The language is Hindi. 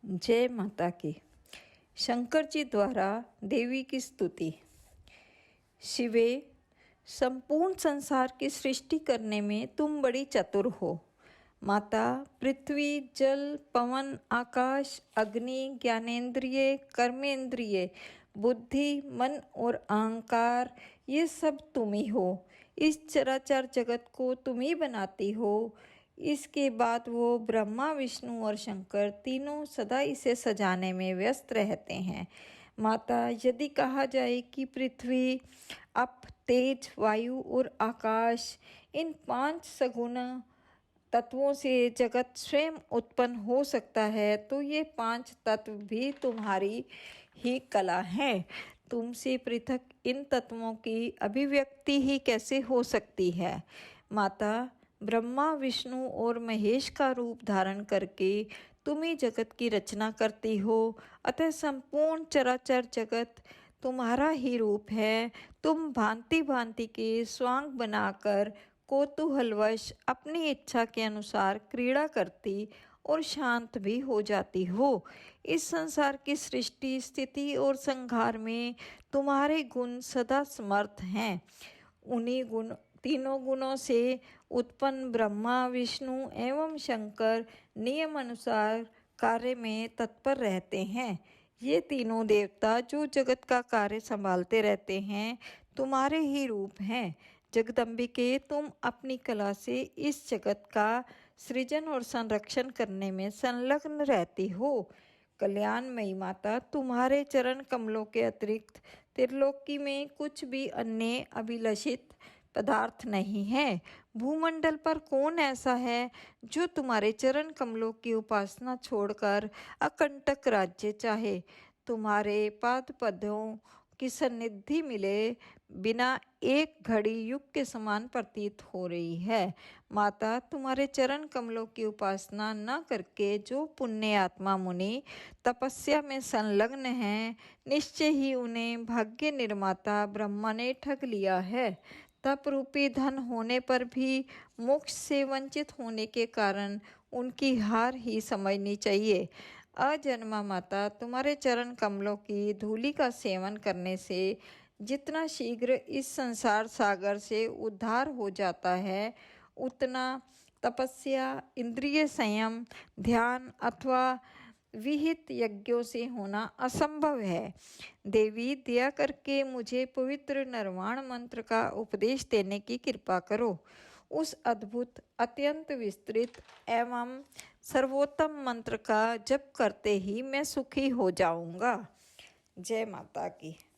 जय माता की। शंकर जी द्वारा देवी की स्तुति। शिवे, संपूर्ण संसार की सृष्टि करने में तुम बड़ी चतुर हो। माता, पृथ्वी, जल, पवन, आकाश, अग्नि, ज्ञानेंद्रिय, कर्मेंद्रिय, बुद्धि, मन और अहंकार, ये सब तुम ही हो। इस चराचर जगत को तुम ही बनाती हो। इसके बाद वो ब्रह्मा, विष्णु और शंकर तीनों सदा इसे सजाने में व्यस्त रहते हैं। माता, यदि कहा जाए कि पृथ्वी, अप, तेज, वायु और आकाश, इन 5 सगुण तत्वों से जगत स्वयं उत्पन्न हो सकता है, तो ये 5 तत्व भी तुम्हारी ही कला है। तुमसे पृथक इन तत्वों की अभिव्यक्ति ही कैसे हो सकती है। माता, ब्रह्मा, विष्णु और महेश का रूप धारण करके तुम ही जगत की रचना करती हो। अतः संपूर्ण चराचर जगत तुम्हारा ही रूप है। तुम भांति भांति के स्वांग बनाकर कौतूहलवश अपनी इच्छा के अनुसार क्रीड़ा करती और शांत भी हो जाती हो। इस संसार की सृष्टि, स्थिति और संहार में तुम्हारे गुण सदा समर्थ हैं। उन्हीं तीनों गुणों से उत्पन्न ब्रह्मा, विष्णु एवं शंकर नियम अनुसार कार्य में तत्पर रहते हैं। ये तीनों देवता जो जगत का कार्य संभालते रहते हैं, तुम्हारे ही रूप हैं। जगदम्बिके, तुम अपनी कला से इस जगत का सृजन और संरक्षण करने में संलग्न रहती हो। कल्याणमयी माता, तुम्हारे चरण कमलों के अतिरिक्त त्रिलोकी में कुछ भी अन्य अभिलषित पदार्थ नहीं है। भूमंडल पर कौन ऐसा है जो तुम्हारे चरण कमलों की उपासना छोड़कर अकंटक राज्य चाहे। तुम्हारे पाद पद्मों की सन्निधि मिले बिना एक घड़ी युग के समान प्रतीत हो रही है। माता, तुम्हारे चरण कमलों की उपासना न करके जो पुण्य आत्मा मुनि तपस्या में संलग्न हैं, निश्चय ही उन्हें भाग्य निर्माता ब्रह्मा ने ठग लिया है। तप रूपी धन होने पर भी मोक्ष से वंचित होने के कारण उनकी हार ही समझनी चाहिए। अजन्मा माता, तुम्हारे चरण कमलों की धूलि का सेवन करने से जितना शीघ्र इस संसार सागर से उद्धार हो जाता है, उतना तपस्या, इंद्रिय संयम, ध्यान अथवा विहित यज्ञों से होना असंभव है। देवी, दया करके मुझे पवित्र निर्वाण मंत्र का उपदेश देने की कृपा करो। उस अद्भुत, अत्यंत विस्तृत एवं सर्वोत्तम मंत्र का जप करते ही मैं सुखी हो जाऊंगा। जय माता की।